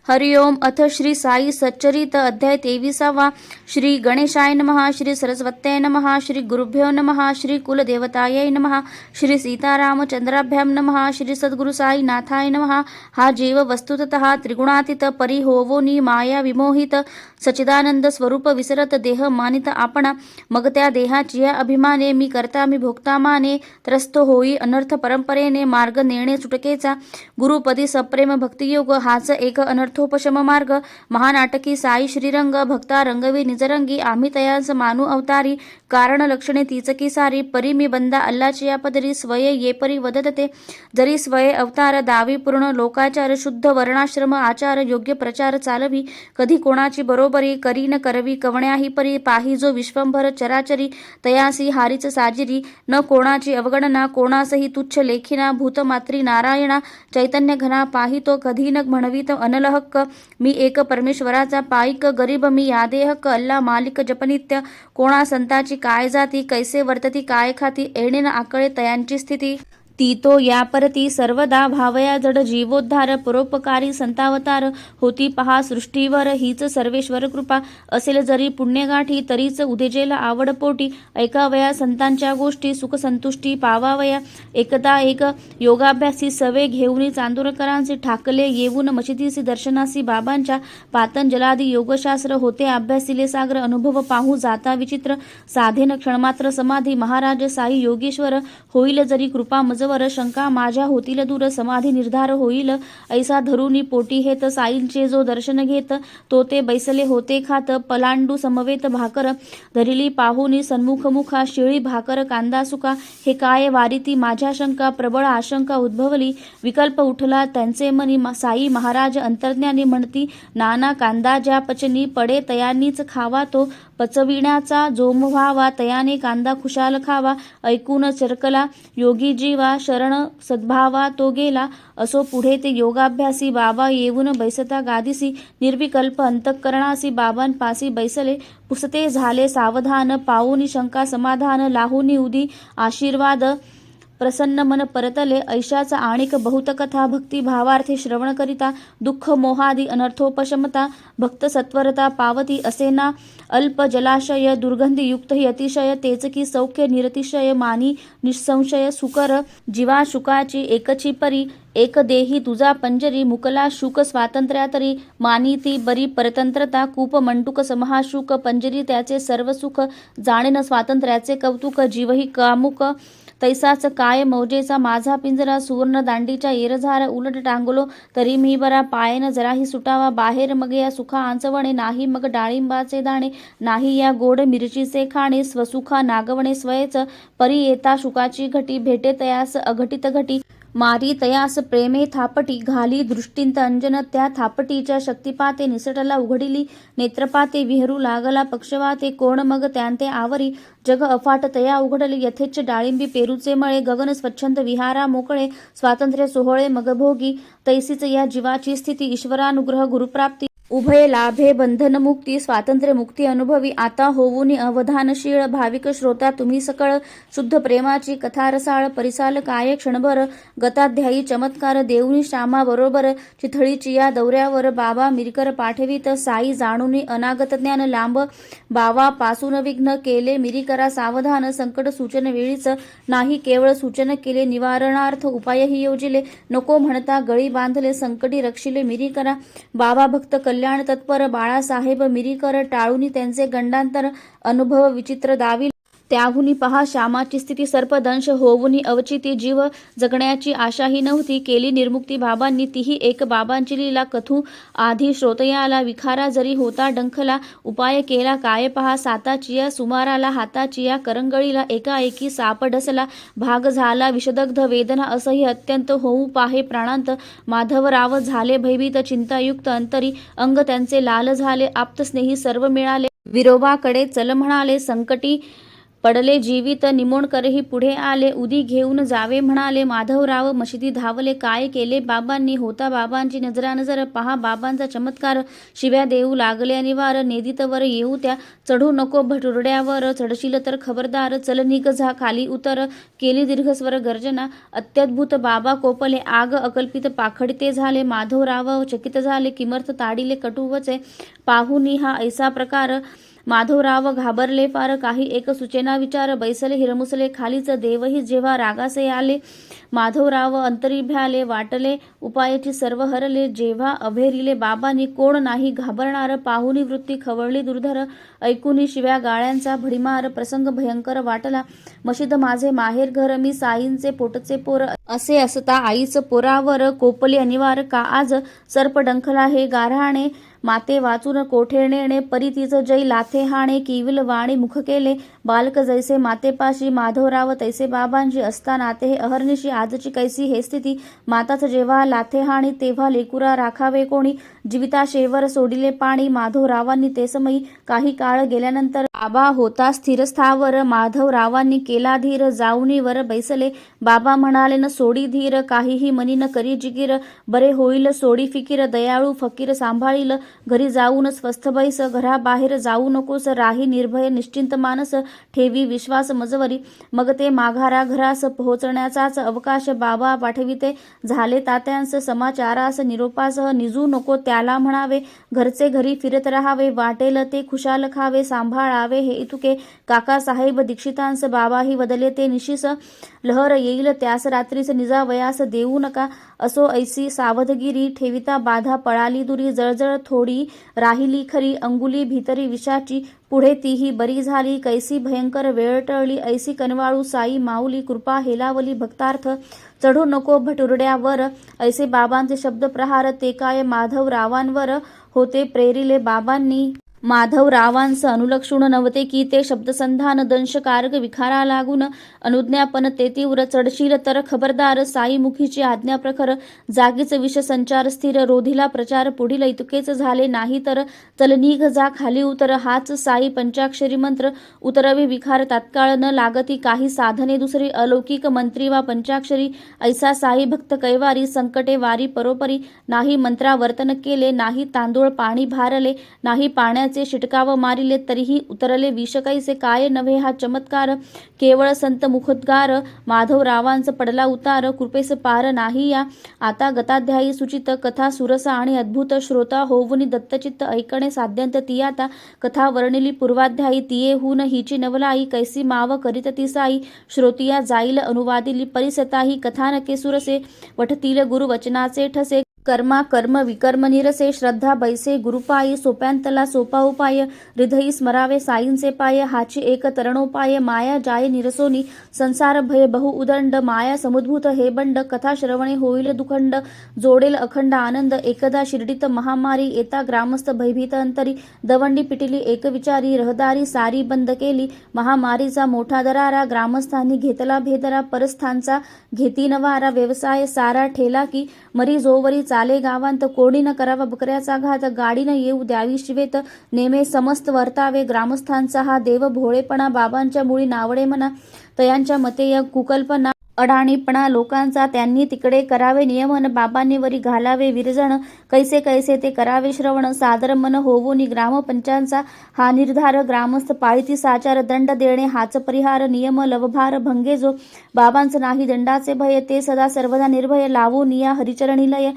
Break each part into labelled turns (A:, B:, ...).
A: हरि ओम. अथ श्री साई सच्चरित अध्याय 23. श्री गणेशाय नमः. श्री सरस्वत्यै नमः. श्री गुरुभ्यो नमः. श्री कुलदेवतायै नमः. श्री सीतारामचंद्राभ्यां नमः. श्री सद्गुरु साई नाथाय नमः. हा जीव वस्तुतः त्रिगुणातीत परिहोवोनी माया विमोहित सचिदानंद स्वरूप विसरत देह मानित आपणा. मग त्या देहाची अभिमाने मी करता मी भोगता माने त्रस्त होई अनर्थ परंपरेने मार्ग नेणे सुटकेचा. गुरुपदी सप्रेम भक्तियोग हाच एक अनर्थोपशम मार्ग. महानाटकी साई श्रीरंग भक्ता रंगवी निजरंगी आम्ही तयास मानू अवतारी. कारण लक्षणे तीच की सारी परी मी बंदा अल्लाची या पदरी स्वये ये परी वदतते. जरी स्वये अवतार दावी पूर्ण लोकाचार शुद्ध वर्णाश्रम आचार योग्य प्रचार चालवी. कधी कोणाची बरोबरी करी न करवी कवण्याही परी पाही जो विश्वंभर चराचरी तयासी हारीच साजिरी. न कोणाची अवगणना कोणासही तुच्छ लेखिना भूतमात्री नारायणा चैतन्य घना पाही तो कधी न म्हणवित अनलहक्क. मी एक परमेश्वराचा पाईक गरीब मी यादे हक्क अल्ला मालिक जपनित्य. कोणा संताची काय जाती कैसे वर्तती काय खाती येणे न आकळे तयांची स्थिती. ती तो या परती सर्वदा भावया जड जीवोद्धार परोपकारी संतावतार होती पहा सृष्टीवर हीच सर्वेश्वर कृपा. असेल जरी पुण्यगाठी तरीच उदेजेल आवड पोटी. ऐकावया संतांच्या गोष्टी सुख संतुष्टी पावावया. एकदा एक योगाभ्यासी सवे घेऊन चांदोरकरांचे ठाकले येऊन मशिदीसी दर्शनासी बाबांच्या. पातंजलादी योगशास्त्र होते अभ्यासिले सागर अनुभव पाहू जाता विचित्र. साधेन क्षणमात्र समाधी महाराज साई योगेश्वर. होईल जरी कृपा मज वर शंका माझ्या होतील दूर समाधी निर्धार होईल. ऐसा धरुनी पोटी हेत साईंचे जो दर्शन घेत. तो ते बैसले होते खात पलांडू समवेत भाकर. धरिली पाहुनी सन्मुख मुखा शिळी भाकर कांदा सुका. हे काय वारीती माझ्या शंका प्रबळ आशंका उद्भवली. विकल्प उठला त्यांचे मनी साई महाराज अंतर्ज्ञानी म्हणती. नाना कांदा ज्या पचनी पडे तयानीच खावा तो. पचविण्याचा जोम व्हावा तयाने कांदा खुशाल खावा. ऐकून चरकला योगी जीवा शरण सद्भावा तो गेला. असो पुढे ते योगाभ्यासी बाबा येऊन बैसता गादीसी. निर्विकल्प अंतःकरणासी बाबांपासी बैसले. पुसते झाले सावधान पाऊनी शंका समाधान. लाहुनी उदी आशीर्वाद प्रसन्न मन परतले. ऐशाचा आणिक बहुत कथा भक्ती भावार्थे श्रवण करिता. दुःख मोहादी अनर्थोपशमता भक्त सत्वरता पावती. असे ना अल्प जलाशय दुर्गंधी युक्त ही अतिशय. तेच की सौख्य निरतिशय मानी निसंशय सुकर. जीवा शुकाची एकची परी एक देही तुझा पंजरी. मुकला शुक स्वातंत्र्यातरी मानी ती बरी परतंत्रता. कूप मंडूक समहाशुक पंजरी त्याचे सर्व सुख. जाणेन स्वातंत्र्याचे कौतुक जीवही कामुक. तैसाच काय मौजेचा माझा पिंजरा. सुवर्ण दांडीच्या येरझार उलट टांगलो तरी मी बरा. पायन जराही सुटावा बाहेर मग या सुखा आंचवणे. नाही मग डाळिंबाचे दाणे नाही या गोड मिरचीचे खाणे. स्वसुखा नागवणे स्वयच परी येता शुकाची घटी. भेटे तयास अघटित घटी मारी तयास प्रेमे थापटी. घाली दृष्टींत अंजन त्या थापटीच्या शक्तिपाते. निसटला उघडिली नेत्रपाते विहरू लागला पक्षवाते. कोण मग त्यांते आवरी जग अफाट तया उघडले. यथेच्छ डाळिंबी पेरूचे मळे गगन स्वच्छंद विहारा मोकळे. स्वातंत्र्य सोहळे मग भोगी तैसीच या जीवाची स्थिती. ईश्वरानुग्रह गुरुप्राप्ती उभय लाभे बंधन मुक्ती. स्वातंत्र्य मुक्ती अनुभवी आता होऊनी अवधानशीळ. भाविक श्रोता तुम्ही सकळ शुद्ध प्रेमाची कथा रसाळ. परिसाल काय क्षणभर गताध्यायी चमत्कार. देऊनी श्यामा बरोबर चिथळीची या दौऱ्यावर. बाबा मिरकर पाठवीत साई जाणूनी अनागत ज्ञान लांब. बावा पासून विघ्न केले मिरीकरा सावधान. संकट सूचन वेळीच नाही केवळ सूचन केले. निवारणार्थ उपायही योजिले. नको म्हणता गळी बांधले संकटी रक्षिले मिरीकरा. बाबा भक्त कल्याण तत्पर बाळासाहेब मिरीकर. टाळूनी त्यांचे गंडांतर अनुभव विचित्र दावी. त्याहुनी पहा श्यामाची स्थिती सर्पदंश होऊनी अवचिती. जीव जगण्याची आशाही नव्हती केली निर्मुक्ती बाबांनी. तीही एक बाबांची लीला कथू आधी श्रोतयाला. विखारा जरी होता डंखला उपाय केला काय पहा. साताचिया सुमाराला हाताचिया करंगळीला एकाएकी साप डसला. भाग झाला विषदग्ध वेदना असह्य अत्यंत होऊ पाहे प्राणांत. माधवराव झाले भयभीत चिंतायुक्त अंतरी. अंग त्यांचे लाल झाले आप्तस्नेही सर्व मिळाले. विरोबाकडे चल म्हणाले संकटी पडले जीवित निमोणकरही पुढे आले. उदी घेऊन जावे म्हणाले. माधवराव मशिदी धावले. काय केले बाबांनी? होता बाबांची नजरानजर. पहा बाबांचा चमत्कार. शिव्या देऊ लागले अनिवार. नेदितवर येऊ त्या. चढू नको भटुरड्यावर. चढशील तर खबरदार. चल निघ जा खाली उतर. केली दीर्घस्वर गर्जना. अत्याद्भुत बाबा कोपले. आग अकल्पित पाखडते झाले. माधवराव चकित झाले. किमर्थ ताडिले कटुवचे. पाहुनी हा ऐसा प्रकार. माधवराव घाबरले फार. काही एक सुचेना विचार. बैसले हिरमुसले खालीच. देवही जेव्हा रागासे आले. माधवराव अंतरी भ्याले. वाटले उपायाची सर्व हरले. जेव्हा अभेरिले बाबांनी. कोण नाही घाबरणार. पाहुनी वृत्ती खवळली दुर्धर. ऐकुनी शिव्या गाळ्यांचा भडीमार. प्रसंग भयंकर वाटला. मशीद माझे माहेर घर. मी साईंचे पोटचे पोर. असे असता आईच पोरावर कोपले अनिवार. का आज सर्प डंखला हे गाऱ्हाणे. माते वाचून कोठे नेणे. परी तिच जै लाथे हाणे. किविल वाणी मुख केले. बालक जैसे मातेपाशी. माधवराव तैसे बाबांशी. असता नाते हे अहर्निशी. आजची कैसी हे स्थिती. माताच जेव्हा लाथे हाणी. तेव्हा लेकुरा राखावे कोणी. जीविताशेवर सोडिले पाणी. माधवरावांनी ते समयी. काही काळ गेल्यानंतर बाबा होता स्थिरस्थावर. माधवरावांनी केला धीर. जाऊनी वर बैसले. बाबा म्हणाले न सोडी धीर. काहीही मनी न करी जिकीर. बरे होईल सोडी फिकीर. दयाळू फकीर सांभाळील. घरी जाऊन स्वस्थ बैस. घराबाहेर जाऊ नकोस. राही निर्भय निश्चिंत मानस. ठेवी विश्वास मजवरी. मग ते माघारा घरास पोहोचण्याचाच अवकाश. बाबा पाठविते झाले तात्यांस. समाचारास निरोपासह निजू नको त्याला म्हणावे. घरचे घरी फिरत राहावे. वाटेल ते खुशाल खावे. सांभाळावे हे इतुके. काकासाहेब दीक्षितांस. बाबाही वदले ते निशिस. लहर येईल त्यास रात्रीस. निजावयास देऊ नका असो ऐसी सावधगिरी. ठेविता बाधा पळाली दुरी. जळजळ थोडी राहिली खरी. अंगुली भीतरी विषाची. पुढे तीही बरी झाली. कैसी भयंकर वेळ टळली. ऐसी कनवाळू साई माऊली. कृपा हेलावली भक्तार्थ. चढू नको भटुरड्यावर. ऐसे बाबांचे शब्द प्रहार. ते काय माधवरावांवर होते प्रेरिले बाबांनी. माधवरावांस अनुलक्षून नव्हते की ते शब्दसंधान. दंशकारक विखारा लागून अनुज्ञापन ते तीव्र. चढशील तर खबरदार. साईमुखीची आज्ञा प्रखर. जागीच विषसंचार स्थिर. रोधिला प्रचार पुढील इतकेच झाले नाही तर. चल निघ जा खाली उतर. हाच साई पंचाक्षरी मंत्र. उतरवे विखार तात्काळ. न लागती काही साधने दुसरी. अलौकिक मंत्री वा पंचाक्षरी. ऐसा साई भक्त कैवारी. संकटे वारी परोपरी. नाही मंत्रावर्तन केले. नाही तांदूळ पाणी भारले. नाही पाण्या शिटकाव मारिले तरीही उतरले विष कैसे. काय नव्हे हा चमत्कार. केवळ संत मुखोद्गार. माधवरावांचा पडला उतार. कृपेस पार नाही या. आता गताध्यायी सुचित. कथा सुरसा आणि अद्भुत. श्रोता होऊनी दत्तचित्त. ऐकणे साध्यंत ती आता. कथा वर्णिली पूर्वाध्यायी. तियेहून हिची नवलाई. कैसी माव करीत ती साई. श्रोतिया जाईल अनुवादिली परिसताही. कथानके सुरसे. वठतील गुरुवचनाचे ठसे. कर्मा कर्म विकर्म निरसे. श्रद्धा बैसे गुरुपायी. सोप्यांतला सोपा उपाय. हृदयी स्मरावे साईंचे पाय. हाची एक तरणोपाय. माया जाय निरसोनी. संसार भय बहु उदंड. माया समुद्भूत हे बंड. कथा श्रवणे होईल दुखंड. जोडेल अखंड आनंद. एकदा शिर्डीत महामारी. येता ग्रामस्थ भयभीत अंतरी. दवंडी पिटिली एक विचारी. रहदारी सारी बंद केली. महामारीचा मोठा दरारा. ग्रामस्थांनी घेतला भेदरा. परस्थांचा घेती नवारा. व्यवसाय सारा ठेला की मरी जोवरी चाले गावांत. कोणी न करावा बकऱ्याचा घात. गाडी न येऊ द्यावी शिवेत. नेमे समस्त वर्तावे. ग्रामस्थांचा हा देव भोळेपणा. बाबांच्या मुळी नावडे म्हणा. तयांच्या मते या कुकल्पना. अडाणीपणा लोकांचा. त्यांनी तिकडे करावे नियमन. बाबांनी वरी घालावे विरजण. कैसे कैसे ते करावे श्रवण. सादर मन होवोनी ग्रामपंचांचा हा निर्धार. ग्रामस्थ पाळीती साचार. दंड देणे हाच परिहार. नियम लवभार भंगे जो. बाबांचं नाही दंडाचे भय. ते सदा सर्वदा निर्भय. लावोनिया हरिचरणी लय.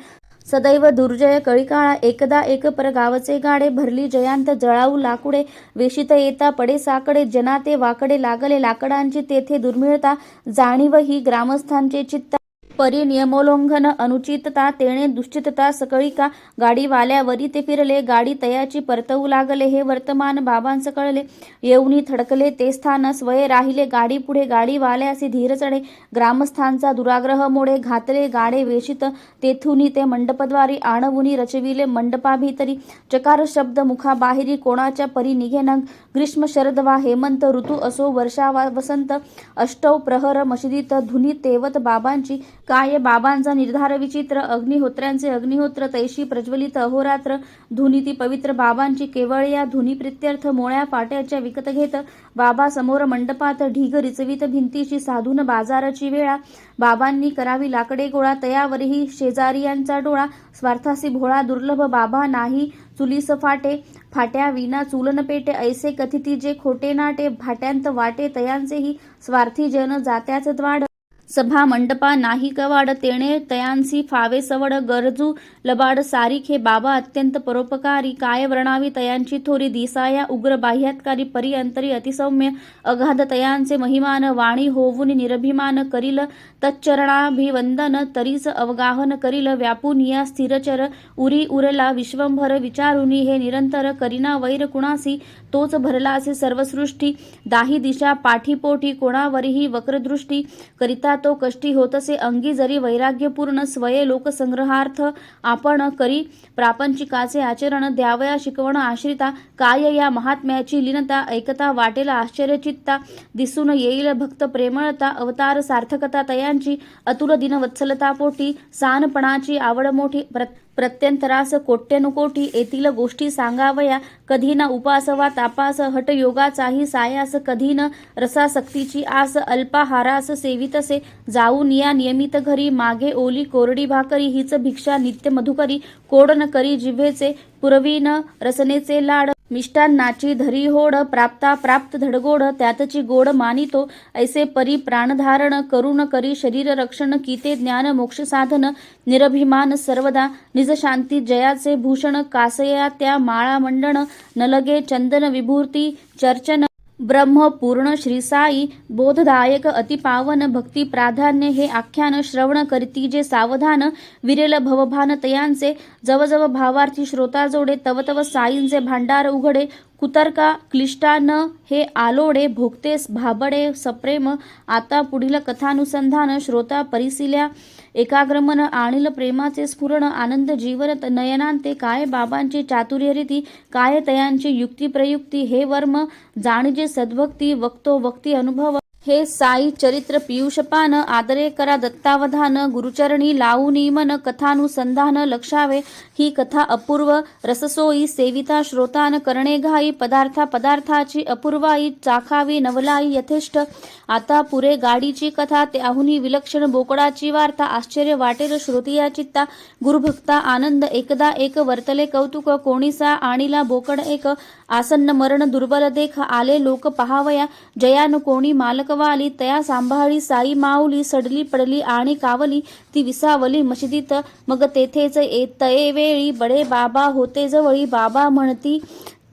A: सदैव दुर्जय कळीकाळा. एकदा एक पर गावचे गाडे. भरली जयांत जळाऊ लाकुडे. वेशीत येता पडे साकडे. जना ते वाकडे लागले लाकडांची. तेथे दुर्मिळता जाणीव ही ग्रामस्थांचे चित्ता. परी नियमोल्लंघन अनुचितता. तेणे दुश्चितता सकळिका. गाडीवाल्यावरी ते फिरले. गाडी तयाची परतवू लागले. हे वर्तमान बाबांस कळले. येऊनी थडकले ते स्थान. स्वये राहिले गाडी पुढे. गाडीवाल्यासी धीर चढे. ग्रामस्थांचा दुराग्रह मोडे. घातले गाडे वेशीत. तेथुनी ते मंडपद्वारी आणवुनी रचविले मंडपाभितरी. चकार शब्द मुखाबाहेरी. कोणाच्या परी निघेना. ग्रीष्म शरद वा हेमंत ऋतू असो. वर्षा वा वसंत. अष्टौ प्रहर मशिदीत धुनी तेवत बाबांची. काय बाबांचा निर्धार विचित्र, अग्निहोत्र्यांचे अग्निहोत्र तैशी प्रज्वलित अहोरात्र, धुनीती पवित्र बाबांची केवळ या धुनीप्रित्यर्थ मोळ्या फाट्याच्या विकत घेत बाबा समोर मंडपात ढीग रिचवित भिंतीची साधून बाजाराची वेळा, बाबांनी करावी लाकडे गोळा तयावरही शेजारियांचा डोळा, स्वार्थासी भोळा दुर्लभ बाबा नाही चुलीस फाटे, फाट्या विना चूलन पेटे, ऐसे कथिती जे खोटे नाटे, फाट्यांत वाटे तयांचेही स्वार्थी जन जात्याच द्वाड, सभा मंडपा नाही कवाड, तेणे तयांसी फावे सवड, गरजू लबाड सारिखे बाबा अत्यंत परोपकारी, काय वर्णावी तयांची थोरी, दिसाया उग्र बाह्यात्कारी, परी अंतरी अतिसौम्य, अगाध तयांचे महिमान, वाणी होऊन निरभिमान, करील तच्चरणाभिवंदन, तरीच अवगाहन करील, व्यापून या स्थिरचर, उरी उरला विश्वंभर, विचारुनी हे निरंतर, करीना वैर कुणासी, तोच भरलासे सर्वसृष्टी, दाही दिशा पाठीपोटी, कोणावरही वक्रदृष्टी, करिता तो कष्टी होतसे अंगी, जरी वैराग्यपूर्ण, स्वये लोकसंग्रहार्थ आपण करी, प्रापंचिकाचे आचरण, द्यावया शिकवण आश्रिता, काय या महात्म्याची लीनता, ऐकता वाटेल आश्चर्यचित्ता, दिसून येईल भक्त प्रेमळता, अवतार सार्थकता तयांची, अतुल दिनवत्सलता पोटी, सानपणाची आवड मोठी, प्रत्यंतरास कोट्यनुकोटी, येथील गोष्टी सांगावया, कधी न उपासवा तापास, हट योगाचाही सायास, कधी न रसासक्तीची आस, अल्पाहारास सेवितसे, जाऊन या नियमित घरी, मागे ओली कोरडी भाकरी, हीच भिक्षा नित्य मधुकरी, कोड न करी जिव्हेचे, पुरवीन रसनेचे लाड, मिष्टान्नाची धरी होड, प्राप्ता प्राप्त धडगोड, त्यातची गोड मानितो, ऐसे परी प्राणधारण, करून करी शरीर रक्षण, कीते ज्ञान मोक्ष साधन, निरभिमान सर्वदा, निजशांती जयाचे भूषण, कासया त्या माळा मंडण, न लगे चंदन विभूती चर्चन, ब्रह्म पूर्ण श्री साई, बोधदायक अतिपावन, भक्ती प्राधान्य हे आख्यान, श्रवण करीती जे सावधान, विरेल भवभान तयांचे, जवजव भावार्थी श्रोता जोडे, तव तव साईंचे भांडार उघडे, कुतर्का क्लिष्टा न हे आलोडे, भोगतेस भाबडे सप्रेम, आता पुढील कथानुसंधान, श्रोता परिसिल्या एकाग्रमन, आणील प्रेमाचे स्फुरण, आनंद जीवन नयनांते, काय बाबांची चातुर्यरीती, काय तयांची युक्तिप्रयुक्ती, हे वर्म जाणीजे सद्भक्ती, वक्तो वक्ती अनुभव, हे साई चरित्र पियुषपान, आदरे करा दत्तावधान, गुरुचरणी लावूनी मन, कथानुसंधान लक्षावे, ही कथा अपूर्व रससोयी, सेविता श्रोतान करणे घाई, पदार्थाची अपूर्वाई, चाखावी नवलाई यथेष्ट, आता पुरे गाडीची कथा, त्याहुनी विलक्षण बोकडाची वार्ता, आश्चर्य वाटेल श्रोतिया चित्ता, गुरुभक्ता आनंद एकदा एक, वर्तले कौतुक, कोणीसा आणीला बोकड एक, आसन्न मरण दुर्बल देख, आले लोक पहावया, जयान कोणी मालकवाली, तया सांभाळी साई माऊली, सडली पडली आणि कावली, ती विसावली मशिदीत, मग तेथेच येतये वेळी, बडे बाबा होते जवळी, बाबा म्हणती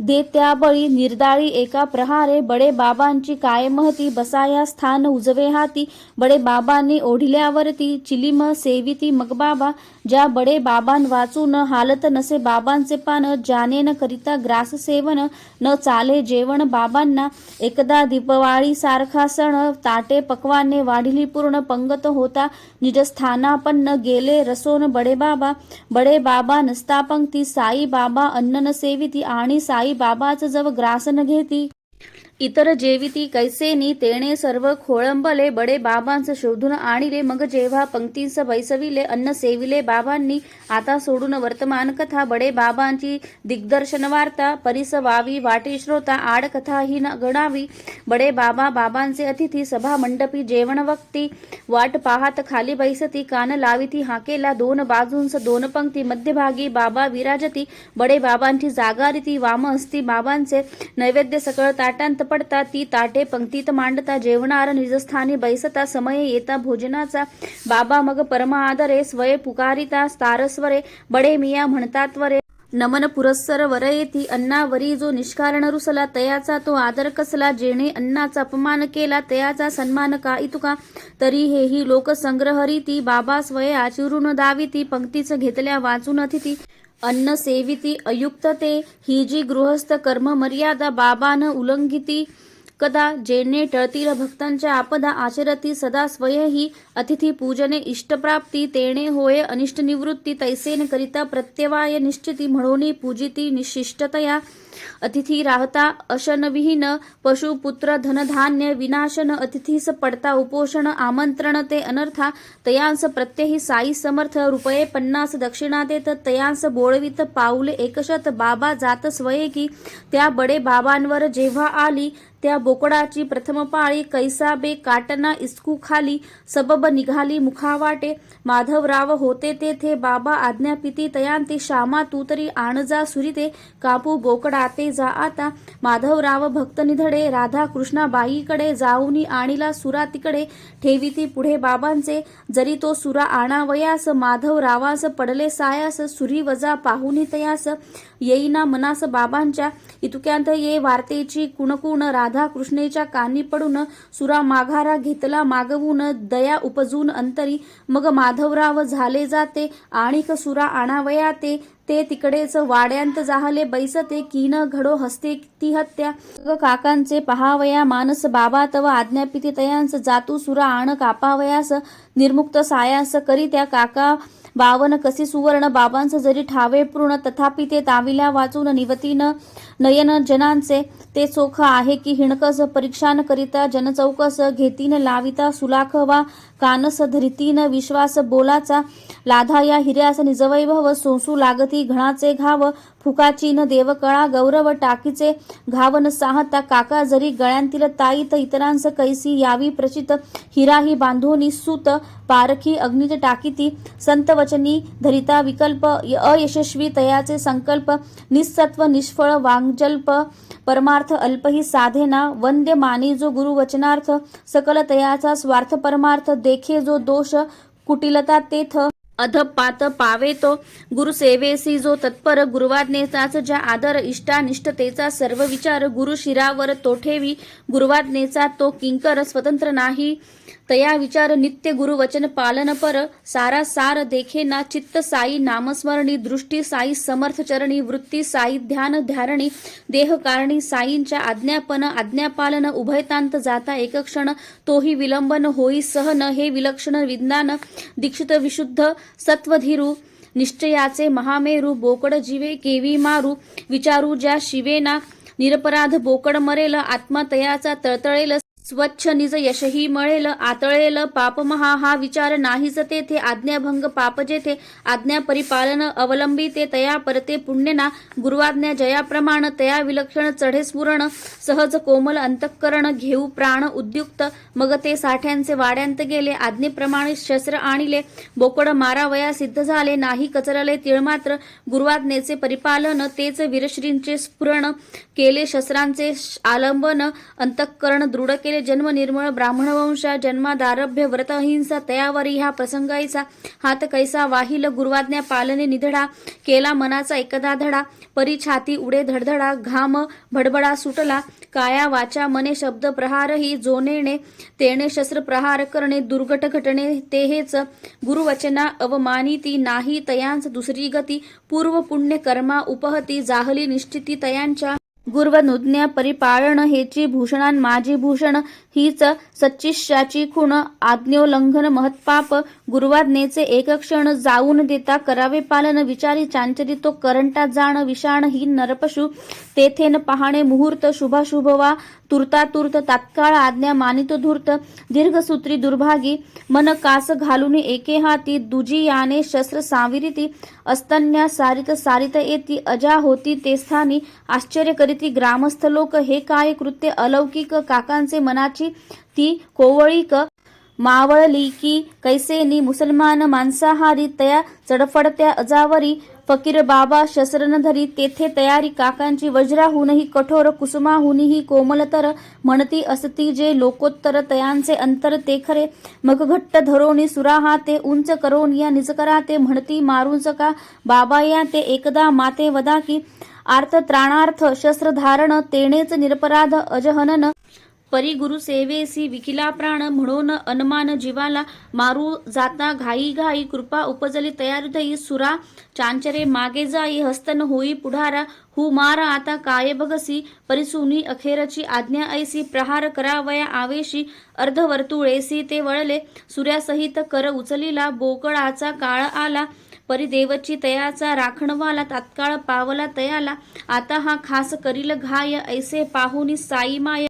A: दे त्या बळी, निर्दाळी एका प्रहारे, बडे बाबांची काय महती, बसाया स्थान उजवे हाती, बडे बाबांनी ओढिल्यावरती, चिलीम सेविती मग बाबा, ज्या बडे बाबां वाचून हालत नसे बाबांचे पान, ज्याने न करिता ग्रास सेवन, न चाले जेवण बाबांना, एकदा दीपवाळी सारखा सण, ताटे पक्वाने वाढिली पूर्ण, पंगत होता निजस्थानापन्न, गेले रसोन बडे बाबा नसता पंक्ती, साई बाबा अन्न न सेविती, आणि साई बाबाच जव ग्रास न घेती, इतर जेविती कैसेनी, तेणे सर्व खोळंबले, बडे बाबांस शोधून आणिले, मग जेव्हा पंक्तींस बैसविले, अन्न सेविले बाबांनी, आता सोडून वर्तमान कथा, बडे बाबांची दिग्दर्शन वार्ता, परिस वावी वाटे श्रोता, आड कथा ही न गणावी, बडे बाबा बाबांचे अतिथी, सभा मंडपी जेवण वक्ती, वाट पाहात खाली बैसती, कान लाविती हाकेला, दोन बाजूंस दोन पंक्ती, मध्यभागी बाबा विराजती, बडे बाबांची जागा रीती, वाम असती बाबांचे, नैवेद्य सकळ ताटांत पडता, ती ताटे पंक्तीत मांडता, जेवणार निजस्थानी बैसता, समय येता भोजनाचा, बाबा मग परम आदरे, स्वये पुकारिता तारस्वरे, बडे मिया म्हणतात वरे, नमन पुरस्सर वर येती, अन्नावरी जो निष्कारण रुसला, तयाचा तो आदर कसला, जेणे अन्नाचा अपमान केला, तयाचा सन्मान का इतुका, तरी हेही लोक संग्रह रीती, बाबा स्वये आचरून दाविती, पंक्तीच घेतल्या वाचून अतिथी, अन्न सेविती अयुक्त ते, ही जी गृहस्थ कर्म मर्यादा बाबान उल्लंघिती, कदा जेणे टळतील भक्तांच्या आपदा आचरती सदा स्वयही अतिथी पूजने इष्टप्राप्ती तेणे होय अनिष्ट निवृत्ती तैसेन करिता प्रत्यवाय निश्चिती म्हणून पूजिती निशिष्टतया अतिथी राहता अशनविहीन पशु पुत्र धनधान्य विनाशन अतिथीस पडता उपोषण आमंत्रण ते अनर्था तयांस प्रत्यही साई समर्थ रुपये 50 दक्षिणा देत तयांस बोळवित पाऊले 100 बाबा जात स्वयेकी त्या बडे बाबांवर जेव्हा आली त्या बोकडाची प्रथम पाळी कैसा बे काटना इस्कू खाली सबब निघाली मुखावाटे माधवराव होते तेथे बाबा आज्ञापिती तयांती श्यामा तू तरी आण जा सुरिते कापू बोकडाते जा आता माधवराव भक्त निधडे राधा कृष्णाबाईकडे जाऊनी आणीला सुरा तिकडे ठेविती पुढे बाबांचे जरी तो सुरा आणावयास माधवरावास पडले सायास सुरी वजा पाहुनी तयास येईना मनास बाबांच्या इतुक्यांत ये वार्तेची कुणकुण राधा कृष्णेच्या कानी पडून सुरा माघारा घेतला मागवून दया उपजून अंतरी मग माधवराव झाले जाते आणिक सुरा आणावया ते तिकडेच वाड्यांत जाहले बैसते कीन घडो हस्ते ती हत्या काकांचे पहावया मानस बाबा तव आज्ञापिती तयांस जातू सुरा आण कापावयास निर्मुक्त सायास करी त्या काका 52 कसी सुवर्ण बाबांस जरी ठावे पूर्ण तथापि ते ताविल्या वाचून निवतीन नयन जनांचे ते चोख आहे की हिणकस परीक्षान करिता जनचौकस घेतीन लाविता सुलाख वा कानस धरितीन विश्वास बोलाचा लाधा या हिऱ्यास निजवैभव सोसू लागती घणाचे घाव फुकाचीन देवकळा गौरव टाकीचे घावन साहता काका जरी गळ्यांतील ताईत इतरांस कैसी यावी प्रचित हिराही बांधोनी सूत पारखी अग्नीत टाकीती संत वचनी धरिता विकल्प अयशस्वी तयाचे संकल्प निस्सत्व निष्फळ वांगजल्प परमार्थ अल्पही साधेना वंद्य मानी जो गुरु वचनार्थ सकल तयाचा स्वार्थ परमार्थ देखे जो दोष कुटिलता तेथ अधपात पावे तो गुरुसेवेसी जो तत्पर गुरुवाज्ञेचाच ज्या आदर इष्टानिष्टतेचा सर्व विचार गुरु शिरावर तो ठेवी गुरुवाज्ञेचा तो किंकर स्वतंत्र नाही तया विचार नित्य गुरुवचन पालन पर सारा सार देखे ना चित्त साई नामस्मरणी दृष्टी साई समर्थ चरणी वृत्ती साई ध्यान ध्यारणी देह कारणी साईंच्या आज्ञापन आज्ञापालन उभयतांत जाता एक क्षण तोही विलंबन होई सहन हे विलक्षण विज्ञान दीक्षित विशुद्ध सत्वधीरू निश्चयाचे महामेरू बोकड जीवे केवी मारू विचारू ज्या शिवेना निरपराध बोकड मरेल आत्मा तयाचा तळतळेल स्वच्छ निज यशही मळेल आतळेल पापमहा हा विचार नाहीच तेथे आज्ञाभंग पाप जेथे आज्ञा परिपालन अवलंबी ते तया परते पुण्यना गुरुआज्ञा जयाप्रमाण तया विलक्षण चढे स्फुरण सहज कोमल अंतःकरण घेऊ प्राण उद्युक्त मग ते साठ्यांचे वाड्यांत गेले आज्ञेप्रमाणे शस्त्र आणिले बोकड मारावया सिद्ध झाले नाही कचरले तिळमात्र गुरुआज्ञेचे परिपालन तेच वीरश्रींचे स्फुरण केले शस्त्रांचे आलंबन अंतःकरण दृढ केले जन्म निर्मळ ब्राह्मण वंशा जन्मादारभ्य व्रत अहिंसा तयावरी ह्या प्रसंगाईचा हात कैसा वाहिल गुरुवाज्ञा पालने निधडा केला मनाचा एकदा धडा परी छाती उडे धडधडा घाम भडबडा सुटला काया वाचा मने शब्द प्रहारही जोनेने तेणे शस्त्र प्रहार करणे दुर्घट घटणे ते हेच गुरुवचना अवमानिती नाही तयांच दुसरी गती पूर्व पुण्य कर्मा उपहती जाहली निश्चिती तयांच्या गुरुवनुज्ञा परिपालन हेची भूषणान माझी भूषण हीच सच्चिष्याची खूण आज्ञोल्लंघन महत्पाप गुरुवाज्ञेचे एक क्षण जाऊन देता करावे पालन विचारी चांचरी तो करंटा जाण विषाण ही नरपशु तेथेन पाहणे मुहूर्त शुभाशुभ वा तुर्तातुर्त तात्काळ आज्ञा मानितो धूर्त दीर्घसूत्री दुर्भागी मन कास घालून एके हाती दुजी याने शस्त्र साविरिती अस्तन्या सारित सारित येती अजा होती ते स्थानी आश्चर्य करीती ग्रामस्थ लोक हे काय कृत्य अलौकिक काकांचे मनाची ती कोवळीक मावळली की कैसेनी मुसलमान मांसाहारी तया चडफडत्या अजावरी फकीर बाबा शस्त्रन धरी तेथे तयारी काकांची वज्राहूनही कठोर कुसुमाहूनही कोमलतर म्हणती असती जे लोकोत्तर तयांचे अंतर ते खरे मग घट्ट धरोनी सुराहा ते उंच करोन या निजकरा ते म्हणती मारूंच का बाबा या ते एकदा माते वदा की आर्थ त्राणार्थ शस्त्र धारण तेणेच निरपराध अजहनन परी गुरु सेवेसी विकिला प्राण म्हणून अनमान जीवाला मारू जाता घाई घाई कृपा उपजली तयारुदयी सुरा चांचरे मागे जाई हस्तन होई पुढारा हु मार आता काय बगसी परिसुनी अखेरची आज्ञा ऐसी प्रहार करावया आवेशी अर्धवर्तुळेसी ते वळले सूर्यासहित कर उचलिला बोकळाचा काळ आला परिदेवची तयाचा राखणवाला तात्काळ पावला तयाला आता हा खास करील घाय ऐसे पाहुनी साई माय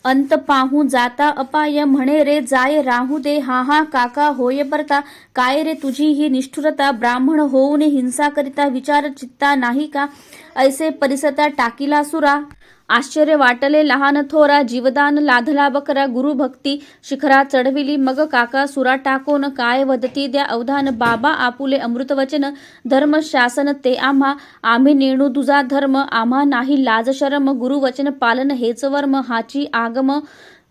A: अंत पाहू जाता अपाय म्हणे रे जाय राहू दे हा हा काका होय परता काय रे तुझी ही निष्ठुरता ब्राह्मण होऊन हिंसा करिता विचार चित्ता नाही का ऐसे परिसता टाकीला सुरा आश्चर्य वाटले लहान थोरा जीवदान लाधला बकरा गुरुभक्ती शिखरा चढविली मग काका सुरा टाकोन काय वदती द्या अवधान बाबा आपुले अमृतवचन धर्म शासन ते आम्ही नेणू तुझा धर्म आम्हा नाही लाज शरम गुरुवचन पालन हेच वर्म हाची आगम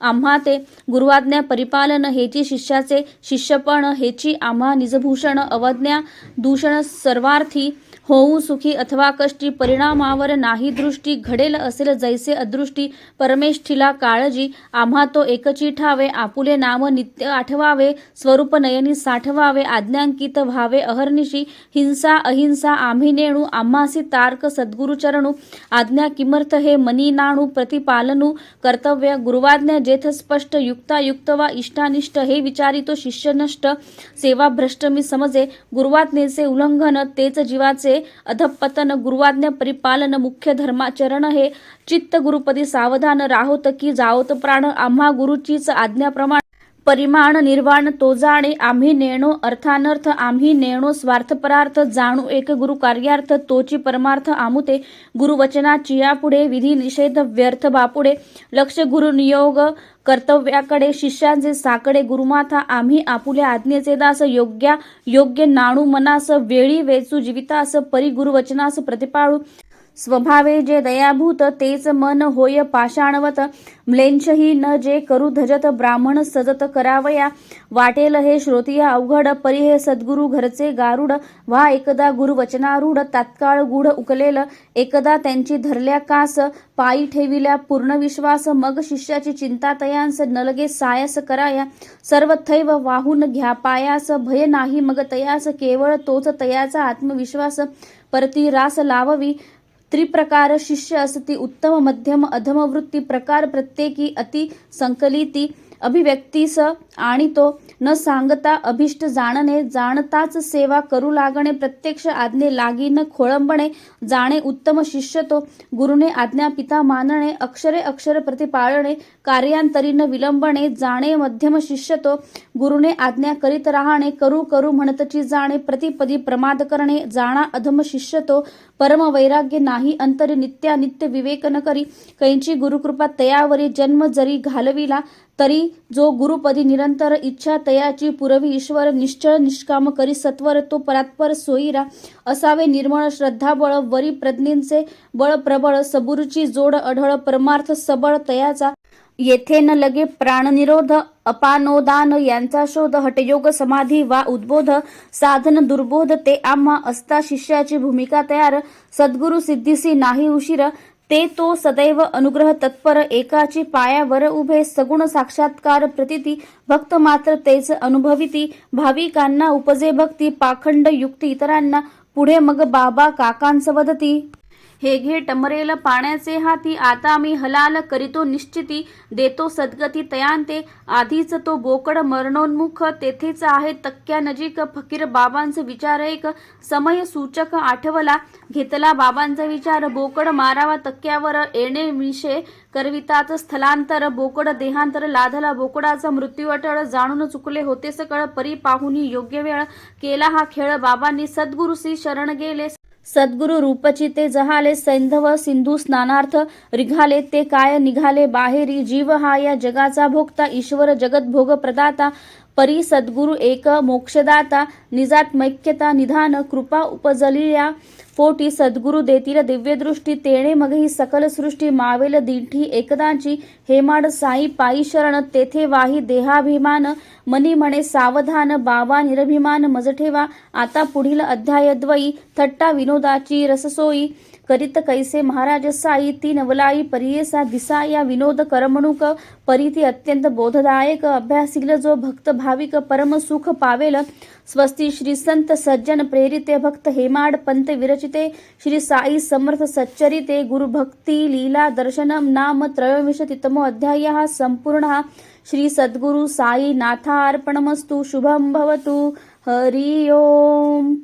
A: आम्हा ते गुरुआज्ञा परिपालन हेची शिष्याचे शिष्यपण हेची आम्हा निजभूषण अवज्ञा दूषण सर्वार्थी होऊ सुखी अथवा कष्टी परिणामावर नाही दृष्टी घडेल असेल जैसे अदृष्टी परमेष्ठीला काळजी आम्हा तो एकची ठावे आपुले नाम नित्य आठवावे स्वरूप नयनी साठवावे आज्ञांकित व्हावे अहर्निशी हिंसा अहिंसा आम्ही नेणू आम्हासी तारक सद्गुरु चरणू आज्ञा किमर्थ हे मनी नाणू प्रतिपालनू कर्तव्य गुरुवाज्ञा जेथ स्पष्ट युक्तायुक्त वा इष्टानिष्ट हे विचारी तो शिष्य नष्ट सेवा भ्रष्ट मी समजे गुरुवाज्ञेचे उल्लंघन तेच जीवाचे अधपतन गुरुवाज्ञा परिपालन मुख्य धर्माचरण हे चित्त गुरुपदी सावधान राहोत की जाओत प्राण आम्हा गुरुचीच आज्ञाप्रमाण परिमाण निर्वाण तो जाणे आम्ही नेणो अर्थानर्थ आम्ही नेणो स्वार्थ परार्थ जाणू एक गुरु कार्यार्थ तोची परमार्थ आमुते गुरुवचनाची यापुढे विधी निषेध व्यर्थ बापुढे लक्ष गुरु नियोग कर्तव्याकडे शिष्यांचे साकडे गुरुमाथा आम्ही आपुल्या आज्ञेचे दास योग्य नाणू मनास वेळी वेचू जीवितास परी गुरुवचनास प्रतिपाळू स्वभावे जे दयाभूत तेच मन होय पाषाणवत म्लेंछही न जे करू धजत ब्राह्मण सजत करावया वाटेल हे श्रोतिया अवघड परी हे सद्गुरु घरचे गारुड व्हा एकदा गुरुवचनारूढ तात्काळ गुढ उकलेल एकदा त्यांची धरल्या कास पायी ठेविल्या पूर्ण विश्वास मग शिष्याची चिंता तयांस नलगे सायास कराया सर्व थैव वाहून घ्या पायास भय नाही मग तयास केवळ तोच तयाचा आत्मविश्वास परती रास लाववी त्रिप्रकार शिष्य असती उत्तम मध्यम अधम वृत्ती प्रकार प्रत्येकी अति संकलिती अभिव्यक्तीस आणि तो न सांगता अभिष्ट जाणणे जाणताच सेवा करू लागणे प्रत्यक्ष आज्ञे लागी न खोळंबणे जाणे उत्तम शिष्य तो गुरुने आज्ञा पिता मानणे अक्षरे अक्षर प्रतिपाळणे कार्यांतरी न विलंबणे जाणे मध्यम शिष्य तो गुरुने आज्ञा करीत राहणे करू करू म्हणतची जाणे प्रतिपदी प्रमाद करणे जाणा अधम शिष्य तो परम वैराग्य नाही अंतरी नित्यानित्य विवेक न करी कैंची गुरुकृपा तयावरी जन्म जरी घालविला तरी जो गुरुपदी निरंतर इच्छा तयाची पुरवी ईश्वर निश्चळ निष्काम करी सत्वर तो परात्पर सोयीरा असावे निर्मळ श्रद्धाबळ वरी प्रज्ञेचे बळ प्रबळ सबुरची जोड अढळ परमार्थ सबळ तयाचा येथे न लगे प्राणनिरोध अपानोदान यांचा शोध हटयोग समाधी वा उद्बोध साधन दुर्बोध ते आम्हा असता शिष्याची भूमिका तयार सद्गुरु सिद्धीसी नाही उशीर ते तो सदैव अनुग्रह तत्पर एकाची पायावर उभे सगुण साक्षात्कार प्रतीती भक्त मात्र तेच अनुभविती भाविकांना उपजे भक्ती पाखंड युक्ती इतरांना पुढे मग बाबा काकांच वदती हे घे टमरेल पाण्याचे हाती आता मी हलाल करीतो निश्चिती देतो सद्गती तयांते आधीच तो बोकड मरणोन्मुख तेथेच आहे तक्क्या नजीक फकीर बाबांचे विचार एक समय सूचक आठवला घेतला बाबांचा विचार बोकड मारावा तक्क्यावर येणे मिशे करवितात स्थलांतर बोकड देहांतर लाधला बोकडाचा मृत्यू अटळ जाणून चुकले होते सकळ परी पाहुनी योग्य वेळ केला हा खेळ बाबांनी सद्गुरुसी शरण गेले सद्गुरु रूपची ते जहाले सैंधव सिंधू स्नानार्थ रिघाले ते काय निघाले बाहेरी जीव हा या जगाचा भोगता ईश्वर जगत भोग प्रदाता परी सद्गुरु एक मोक्षदाता निजात्मैक्यता निधान कृपा उपजलिया पोटी सद्गुरु देतील दिव्यदृष्टी तेणे मग ही सकल सृष्टी मावेल दिठी एकदाची हेमाड साई पायी शरण तेथे वाही देहाभिमान मनी म्हणे सावधान बाबा निरभिमान मज ठेवा आता पुढील अध्याय द्वयी थट्टा विनोदाची रससोयी करीत कैसे महाराज साई ती नवलाई परियेसा दिसा या विनोद करमणूक परिती अत्यंत बोधदायक अभ्यासील जो भक्त भाविक परम सुख पावेल। स्वस्ती श्री संत सज्जन प्रेरिते भक्त हेमाड पंत विरचिते श्री साई समर्थ सच्चरिते गुरुभक्ती लीला दर्शनम नाम त्रयोविंशतितमो अध्यायः संपूर्णः। श्री सद्गुरु साई नाथार्पणमस्तु। शुभं भवतु। हरि ओम।